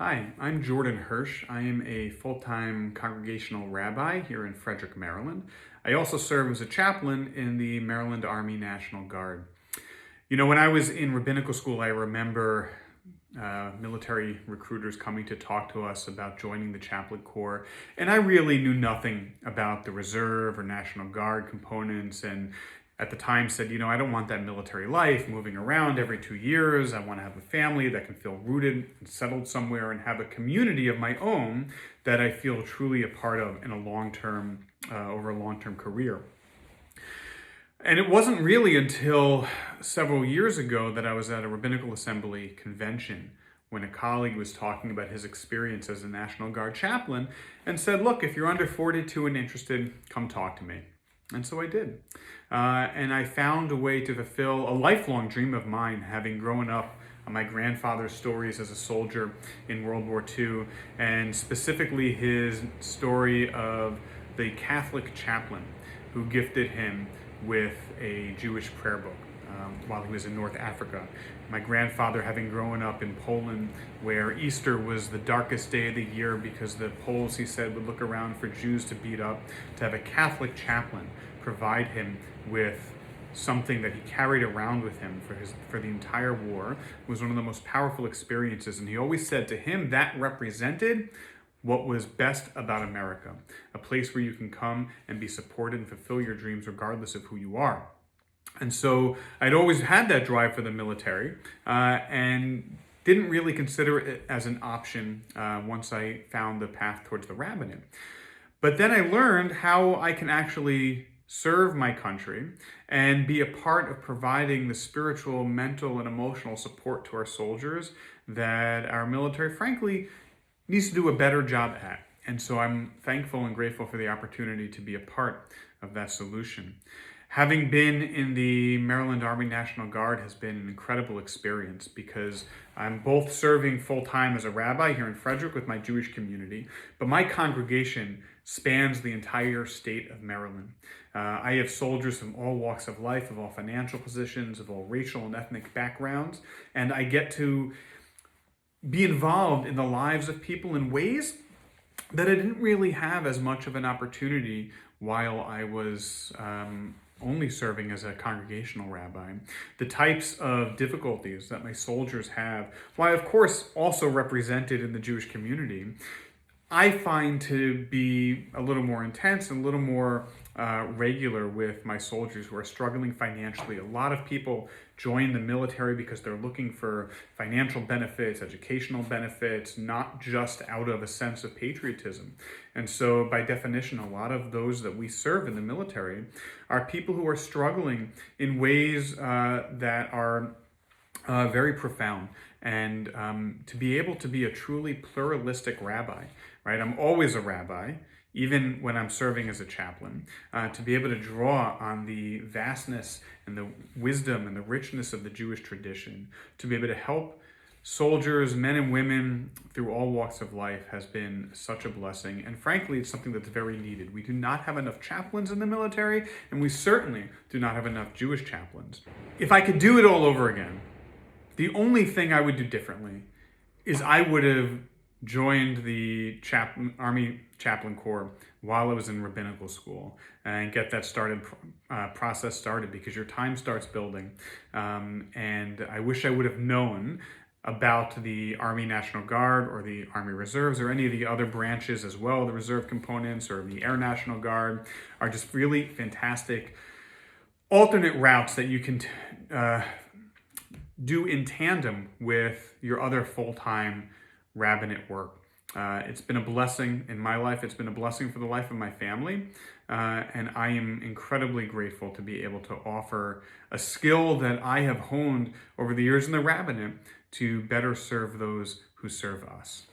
Hi, I'm Jordan Hersh. I am a full-time congregational rabbi here in Frederick, Maryland. I also serve as a chaplain in the Maryland Army National Guard. When I was in rabbinical school, I remember military recruiters coming to talk to us about joining the chaplain corps, and I really knew nothing about the reserve or National Guard components, and at the time said, I don't want that military life, moving around every 2 years. I want to have a family that can feel rooted and settled somewhere and have a community of my own that I feel truly a part of in a long-term, over a long-term career. And it wasn't really until several years ago that I was at a rabbinical assembly convention when a colleague was talking about his experience as a National Guard chaplain and said, look, if you're under 42 and interested, come talk to me. And so I did. And I found a way to fulfill a lifelong dream of mine, having grown up on my grandfather's stories as a soldier in World War II, and specifically his story of the Catholic chaplain who gifted him with a Jewish prayer book while he was in North Africa. My grandfather, having grown up in Poland, where Easter was the darkest day of the year because the Poles, he said, would look around for Jews to beat up, to have a Catholic chaplain provide him with something that he carried around with him for the entire war was one of the most powerful experiences. And he always said to him that represented what was best about America, a place where you can come and be supported and fulfill your dreams regardless of who you are. And so I'd always had that drive for the military and didn't really consider it as an option once I found the path towards the rabbinate. But then I learned how I can actually serve my country and be a part of providing the spiritual, mental, and emotional support to our soldiers that our military, frankly, needs to do a better job at. And so I'm thankful and grateful for the opportunity to be a part of that solution. Having been in the Maryland Army National Guard has been an incredible experience because I'm both serving full-time as a rabbi here in Frederick with my Jewish community, but my congregation spans the entire state of Maryland. I have soldiers from all walks of life, of all financial positions, of all racial and ethnic backgrounds, and I get to be involved in the lives of people in ways that I didn't really have as much of an opportunity while I was only serving as a congregational rabbi. The types of difficulties that my soldiers have, while of course also represented in the Jewish community, I find to be a little more intense and a little more regular with my soldiers who are struggling financially. A lot of people join the military because they're looking for financial benefits, educational benefits, not just out of a sense of patriotism. And so by definition, a lot of those that we serve in the military are people who are struggling in ways that are very profound. And to be able to be a truly pluralistic rabbi, right? I'm always a rabbi, even when I'm serving as a chaplain, to be able to draw on the vastness and the wisdom and the richness of the Jewish tradition, to be able to help soldiers, men and women through all walks of life has been such a blessing. And frankly, it's something that's very needed. We do not have enough chaplains in the military, and we certainly do not have enough Jewish chaplains. If I could do it all over again, the only thing I would do differently is I would have joined the Army Chaplain Corps while I was in rabbinical school and get that process started, because your time starts building. And I wish I would have known about the Army National Guard or the Army Reserves or any of the other branches as well. The reserve components or the Air National Guard are just really fantastic alternate routes that you can do in tandem with your other full-time rabbinate work. It's been a blessing in my life. It's been a blessing for the life of my family. And I am incredibly grateful to be able to offer a skill that I have honed over the years in the rabbinate to better serve those who serve us.